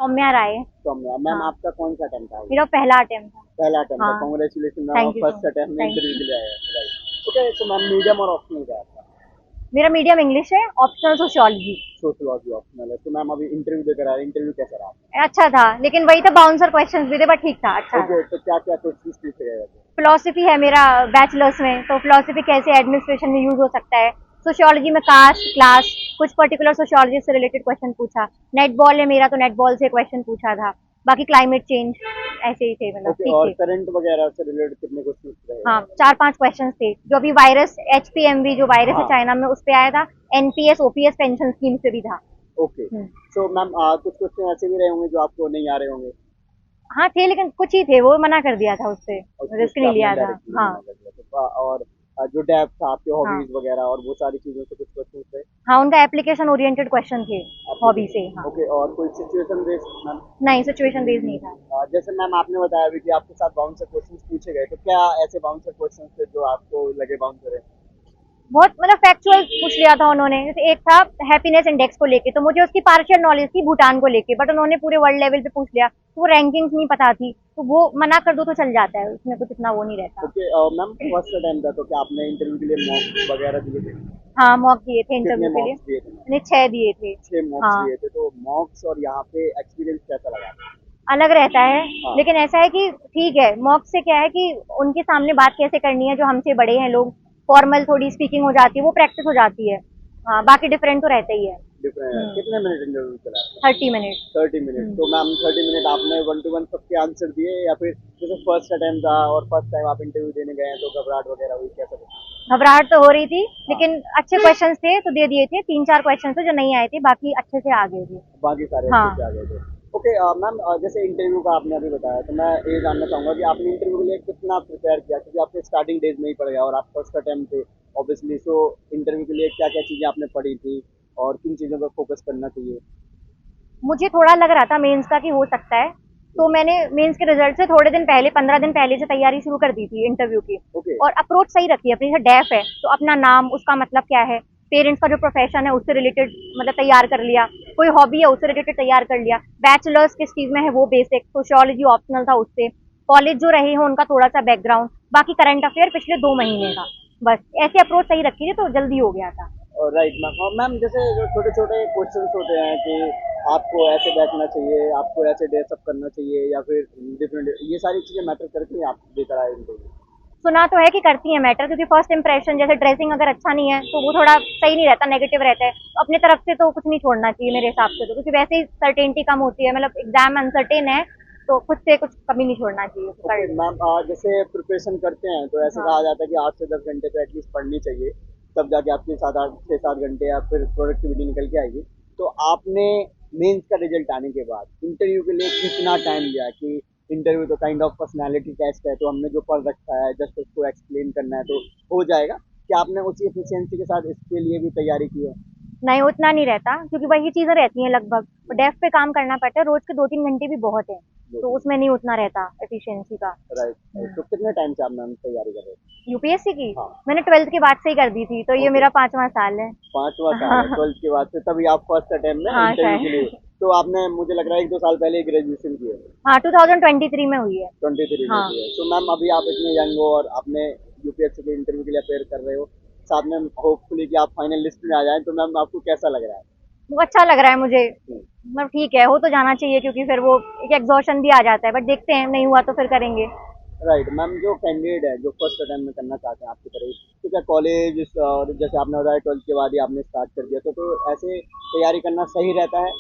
सौम्या राय। Saumya ma'am, हाँ, आपका कौन सा अटेम्प्ट था? मेरा पहला अटेम्प्ट था। पहला अटेम्प्ट था। हाँ, कांग्रेचुलेशन मैम, थैंक आप you so first much. Attempt में थैंक इंटरव्यू यू। के लिए आए हैं, राइट। ओके, तो मैम मीडियम और ऑप्शनल क्या है आपका? मेरा मीडियम इंग्लिश है, ऑप्शनल सोशियोलॉजी। सोशियोलॉजी ऑप्शनल है। तो मैम अभी इंटरव्यू देकर आ रहे हैं, इंटरव्यू कैसा रहा? अच्छा था, लेकिन वही था, बाउंसर क्वेश्चंस भी थे, बट ठीक था, अच्छा ओके, था। तो क्या क्या क्वेश्चन पूछे गए थे? फिलोसफी है मेरा बैचलर्स में, तो फिलोसफी कैसे एडमिनिस्ट्रेशन में यूज हो सकता है। सोशियोलॉजी में कास्ट क्लास, कुछ पर्टिकुलर सोशियोलॉजी से रिलेटेड क्वेश्चन पूछा। नेटबॉल है मेरा, तो नेटबॉल से क्वेश्चन पूछा था। बाकी क्लाइमेट चेंज, ऐसे ही थे, मतलब ओके, ठीक और थे। करंट वगैरह से रिलेटेड कितने क्वेश्चन रहे? हाँ, 4-5 क्वेश्चन थे। जो अभी वायरस HPMV जो वायरस है हाँ। चाइना में, उस पे आया था। NPS OPS पेंशन स्कीम से भी था। ओके, सो मैम कुछ क्वेश्चन ऐसे भी रहे होंगे जो आपको नहीं आ रहे होंगे, हाँ थे, लेकिन कुछ ही थे, वो मना कर दिया था उससे। और कुछ रिस्क पे नहीं आपने लिया था। डायरेक्टली हाँ। मना कर दिया था। और जो डेप्थ था आपके हाँ। हॉबीज वगैरह और वो सारी चीजों से कुछ क्वेश्चन थे? हाँ, उनका एप्लीकेशन ओरिएंटेड क्वेश्चन थे। हॉबी से। हाँ। ओके, और कोई सिचुएशन बेस्ड मैम? नहीं, सिचुएशन बेस्ड नहीं था। जैसे मैम आपने बताया अभी कि आपके साथ बाउंसर क्वेश्चंस पूछे गए, तो क्या ऐसे बाउंसर क्वेश्चंस थे जो आपको लगे बाउंसर है? बहुत मतलब फैक्चुअल पूछ लिया था उन्होंने। जैसे एक था हैप्पीनेस इंडेक्स को लेके, तो मुझे उसकी पार्शियल नॉलेज थी भूटान को लेके, बट उन्होंने पूरे वर्ल्ड लेवल पे पूछ लिया, तो वो रैंकिंग्स नहीं पता थी, तो वो मना कर दो तो चल जाता है, उसमें कुछ इतना वो नहीं रहता। ओके मैम, फर्स्ट टाइम था तो क्या आपने इंटरव्यू के लिए मॉक वगैरह दिए थे? हाँ, मॉक दिए थे कितने इंटरव्यू के लिए। मॉक्स दिए थे? मैंने 6 दिए थे। 6 मॉक्स हाँ। दिए थे। तो मॉक्स और यहाँ पे एक्सपीरियंस कैसा लगा? अलग रहता है। हाँ। लेकिन ऐसा है कि ठीक है, मॉक से क्या है कि उनके सामने बात कैसे करनी है, जो हमसे बड़े हैं लोग, फॉर्मल थोड़ी स्पीकिंग हो जाती है, वो प्रैक्टिस हो जाती है। हाँ, बाकी डिफरेंट तो रहता ही है। डिफरेंट। कितने मिनट इंटरव्यू चला? 30 मिनट। 30 मिनट। तो मैम 30 मिनट आपने 1 to 1 सबके आंसर दिए, या फिर जैसे फर्स्ट अटेम्प्ट था और फर्स्ट टाइम आप इंटरव्यू देने गए हैं तो घबराहट वगैरह हुई, कैसा कुछ? घबराहट तो हो रही थी, हाँ। लेकिन अच्छे क्वेश्चंस थे तो दे दिए थे। 3-4 क्वेश्चन थे जो नहीं आए थे, बाकी अच्छे से आ गए थे। बाकी सारे हाँ। अच्छे से आ गए थे। ओके मैम, जैसे इंटरव्यू का आपने अभी बताया, तो मैं ये जानना चाहूँगा कि आपने इंटरव्यू के लिए कितना प्रिपेयर किया, क्योंकि आपके स्टार्टिंग डेज में ही पड़ गया और आप फर्स्ट अटेम्प्ट थे ऑब्वियसली। सो इंटरव्यू के लिए क्या क्या चीज़ें आपने पढ़ी थी और किन चीज़ों पर फोकस करना चाहिए? मुझे थोड़ा लग रहा था मेंस का कि हो सकता है, तो मैंने मेंस के रिजल्ट से थोड़े दिन पहले, 15 दिन पहले से तैयारी शुरू कर दी थी इंटरव्यू की। ओके। और अप्रोच सही रखी है अपनी। जैसे डेफ है तो अपना नाम, उसका मतलब क्या है, पेरेंट्स का जो प्रोफेशन है उससे रिलेटेड मतलब तैयार कर लिया, कोई हॉबी है उससे रिलेटेड तैयार कर लिया, बैचलर्स किस चीज में है वो बेसिक, सोशियोलॉजी ऑप्शनल था उससे, कॉलेज जो रहे हो उनका थोड़ा सा बैकग्राउंड, बाकी करंट अफेयर पिछले 2 महीने का, बस ऐसे अप्रोच सही रखी थी तो जल्दी हो गया था। Right ma'am. और मैम जैसे जो छोटे छोटे क्वेश्चंस होते हैं कि आपको ऐसे बैठना चाहिए, आपको ऐसे ड्रेसअप करना चाहिए, या फिर डिफरेंट, ये सारी चीज़ें मैटर करती हैं आप देकर आए इंटरव्यू? सुना तो है कि करती है मैटर, क्योंकि फर्स्ट इंप्रेशन, जैसे ड्रेसिंग अगर अच्छा नहीं है तो वो थोड़ा सही नहीं रहता, नेगेटिव रहता है, तो अपने तरफ से तो कुछ नहीं छोड़ना चाहिए मेरे हिसाब से, तो क्योंकि वैसे ही सर्टेनिटी कम होती है, मतलब एग्जाम अनसर्टेन है, तो खुद से कुछ कमी नहीं छोड़ना चाहिए तो ओके कर लो। मैम, जैसे प्रिपरेशन करते हैं तो ऐसे हाँ। कहा जाता है कि 8 से 10 घंटे तो एटलीस्ट पढ़नी चाहिए, तब जाके आपकी 7-8 6-7 घंटे या फिर प्रोडक्टिविटी निकल के आएगी। तो आपने मेंस का रिजल्ट आने के बाद इंटरव्यू के लिए कितना टाइम लिया? कि इंटरव्यू तो काइंड ऑफ पर्सनैलिटी टेस्ट है, तो हमने जो पढ़ रखा है जस्ट उसको एक्सप्लेन करना है तो हो जाएगा। क्या आपने उसी एफिशिएंसी के साथ इसके लिए भी तैयारी की है? नहीं, उतना नहीं रहता, क्योंकि वही चीजें रहती हैं लगभग, और डेफ पे काम करना पड़ता है, रोज के 2-3 घंटे भी बहुत है, तो उसमें नहीं उतना रहता एफिशिएंसी का। राइट। तो कितने टाइम से आप मैम तैयारी कर रहे हो? यूपीएससी की हाँ। मैंने 12th के बाद से ही कर दी थी, तो ये ओके। मेरा 5वां साल है। 5वां साल है हाँ। 12th के बाद से, तभी आप फर्स्ट अटेम्प्ट में हाँ, इंटरव्यू के शायद। लिए। तो आपने मुझे लग रहा है 1-2 साल पहले ग्रेजुएशन की है। हाँ, 2023 में हुई है। 23 में हाँ। की है। तो मैम अभी आप इतने यंग हो और आपने यूपीएससी के इंटरव्यू के लिए अपेयर कर रहे हो, साथ में होपफुली कि आप फाइनल लिस्ट में आ जाएं, तो मैम आपको कैसा लग रहा है? वो अच्छा लग रहा है मुझे, हम्म। मतलब ठीक है, हो तो जाना चाहिए, क्योंकि फिर वो एक एग्जॉशन भी आ जाता है, बट देखते हैं, नहीं हुआ तो फिर करेंगे। राइट मैम, जो कैंडिडेट है जो फर्स्ट अटेम्प्ट में करना चाहते हैं आपकी तरह, तो क्या कॉलेज और जैसे आपने बताया 12th के बाद ही आपने स्टार्ट कर दिया, तो ऐसे तैयारी करना सही रहता है?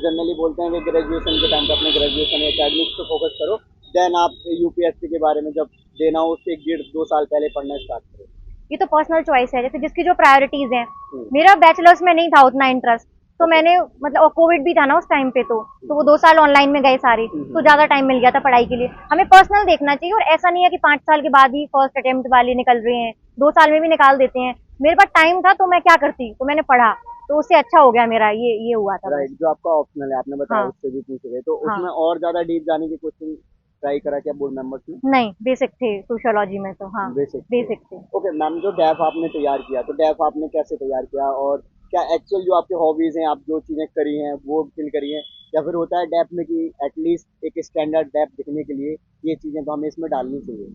जनरली बोलते हैं कि ग्रेजुएशन के टाइम पे अपने ग्रेजुएशन या एकेडमिक्स पे फोकस करो, देन आप यूपीएससी के बारे में जब देना हो उससे 1-1.5 2 साल पहले पढ़ना स्टार्ट करो। ये तो पर्सनल चॉइस है, जैसे जिसकी जो प्रायोरिटीज हैं। हम्म। मेरा बैचलर्स में नहीं था उतना इंटरेस्ट, तो ओके। मैंने मतलब, और कोविड भी था ना उस टाइम पे, तो वो 2 साल ऑनलाइन में गए सारे, तो ज्यादा टाइम मिल गया था पढ़ाई के लिए। हमें पर्सनल देखना चाहिए, और ऐसा नहीं है कि 5 साल के बाद ही फर्स्ट अटेम्प्ट वाले निकल रहे हैं, 2 साल में भी निकाल देते हैं। मेरे पास टाइम था तो मैं क्या करती, तो मैंने पढ़ा, तो उससे अच्छा हो गया मेरा, ये हुआ था राइट, बस। जो आपका ऑप्शनल है आपने बताया हाँ। उससे भी पूछे गए, तो उसमें हाँ। और ज्यादा डीप जाने की क्वेश्चन ट्राई करा क्या बोर्ड मेंबर्स ने? नहीं, बेसिक थे सोशियोलॉजी में तो। हाँ, बेसिक थे। बेसिक थे। ओके मैम, जो डैफ आपने तैयार किया, तो डैफ आपने कैसे तैयार किया, और क्या एक्चुअल जो आपके हॉबीज हैं, आप जो चीजें करी हैं वो फिल करी हैं, या फिर होता है डेप में कि एटलीस्ट एक स्टैंडर्ड डेप दिखने के लिए ये चीजें तो हमें इसमें डालनी चाहिए?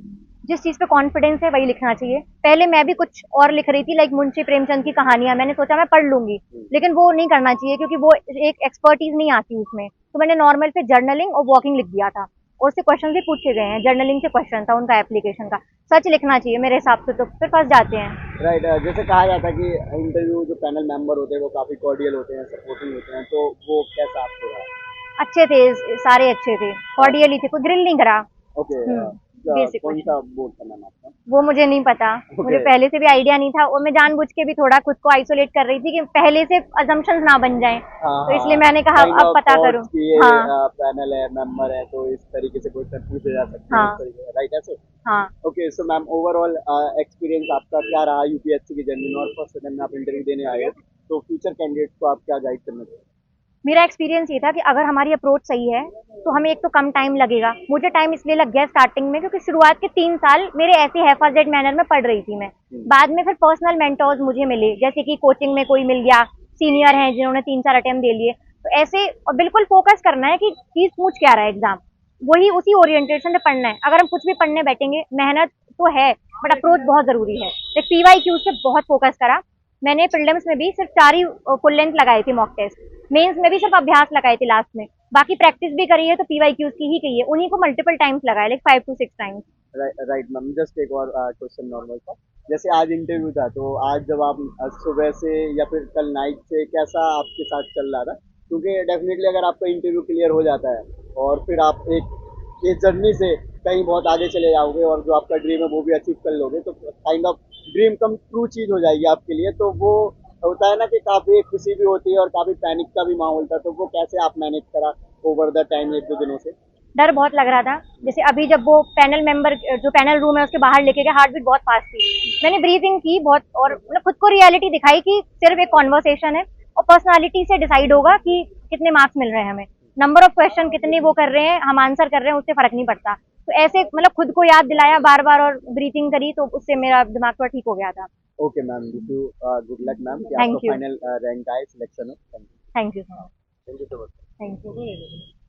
जिस चीज पे कॉन्फिडेंस है वही लिखना चाहिए। पहले मैं भी कुछ और लिख रही थी, लाइक मुंशी प्रेमचंद की कहानियां, मैंने सोचा मैं पढ़ लूंगी, लेकिन वो नहीं करना चाहिए क्योंकि वो एक एक्सपर्टीज नहीं आती उसमें। तो मैंने नॉर्मल पे जर्नलिंग और वॉकिंग लिख दिया था, और उससे क्वेश्चन भी पूछे गए हैं, जर्नलिंग से क्वेश्चन था उनका एप्लीकेशन का। सच लिखना चाहिए मेरे हिसाब से, तो फिर फंस जाते हैं। राइट, जैसे कहा जाता है कि इंटरव्यू जो पैनल मेंबर होते हैं वो काफी कॉर्डियल होते हैं, सपोर्टिव होते हैं, तो वो कैसा आपको रहा? अच्छे थे, सारे अच्छे थे, कॉर्डियली थे, कोई ग्रिल नहीं करा। ओके, बेसिक कौन क्वेश्चन सा बोर्ड था मैम आपका? वो मुझे नहीं पता, मुझे Okay. पहले से भी आइडिया नहीं था, और मैं जानबूझ के भी थोड़ा खुद को आइसोलेट कर रही थी कि पहले से अजम्पशंस ना बन जाएं, हाँ तो इसलिए हाँ, मैंने कहा काइंड अब ऑफ पता करूं। थॉट्स कि ये हाँ पैनल है, मेंबर है, तो इस तरीके से क्वेश्चन पूछे जा सकते हैं, इस हाँ तरीके से, राइट ऐसे? हाँ। Okay, so ma'am overall experience आपका क्या रहा यूपीएससी की जर्नी में, और फर्स्ट टाइम में आप इंटरव्यू देने आए हो, तो फ्यूचर कैंडिडेट्स को आप क्या गाइड करना चाहिए? मेरा एक्सपीरियंस ये था कि अगर हमारी अप्रोच सही है तो हमें एक तो कम टाइम लगेगा। मुझे टाइम इसलिए लग गया स्टार्टिंग में क्योंकि शुरुआत के 3 साल मेरे ऐसे हैफाजेड मैनर में पढ़ रही थी मैं। बाद में फिर पर्सनल मेंटोर्स मुझे मिले, जैसे कि कोचिंग में कोई मिल गया, सीनियर हैं जिन्होंने 3-4 अटेम्प्ट दे लिए। तो ऐसे, और बिल्कुल फोकस करना है कि चीज पूछ क्या रहा है एग्जाम, वही उसी ओरिएंटेशन से पढ़ना है। अगर हम कुछ भी पढ़ने बैठेंगे, मेहनत तो है बट अप्रोच बहुत जरूरी है। पीवाईक्यू से बहुत फोकस करा मैंने। प्रीलिम्स में भी सिर्फ 4 ही फुल लेंथ लगाई थी मॉक टेस्ट, मेंस में भी सिर्फ अभ्यास लगाए थे लास्ट में, बाकी प्रैक्टिस भी करी है तो पीवाईक्यूज की ही की है, उन्हीं को मल्टीपल टाइम्स लगाए, like 5 to 6 times. Right ma'am, just एक और क्वेश्चन नॉर्मल था। जैसे आज इंटरव्यू था, तो आज जब आप सुबह से या फिर कल नाइट से कैसा आपके साथ चल रहा था? क्योंकि डेफिनेटली अगर आपका इंटरव्यू क्लियर हो जाता है और फिर आप एक ये जर्नी से कहीं बहुत आगे चले जाओगे और जो आपका ड्रीम है वो भी अचीव कर लोगे, तो kind of dream come true चीज हो जाएगी आपके लिए, तो वो होता है ना कि काफी खुशी भी होती है और काफी पैनिक का भी माहौल था, तो वो कैसे आप मैनेज करा ओवर द टाइम 1-2 दिनों से? डर बहुत लग रहा था। जैसे अभी जब वो पैनल मेंबर जो पैनल रूम है उसके बाहर लेके गए, हार्ट बीट बहुत फास्ट थी, मैंने ब्रीथिंग की बहुत, और मतलब खुद को रियलिटी दिखाई कि सिर्फ एक कॉन्वर्सेशन है और पर्सनालिटी से डिसाइड होगा कि कितने मार्क्स मिल रहे हैं हमें। नंबर ऑफ क्वेश्चन कितने वो कर रहे हैं, हम आंसर कर रहे हैं, उससे फर्क नहीं पड़ता। तो ऐसे मतलब खुद को याद दिलाया बार बार और ब्रीथिंग करी, तो उससे मेरा दिमाग थोड़ा ठीक हो गया था। Okay ma'am, wish you good luck ma'am कि थैंक आपका यू, फाइनल रैंक आए, सिलेक्शन हो। Thank thank you so much, you so much. Thank you.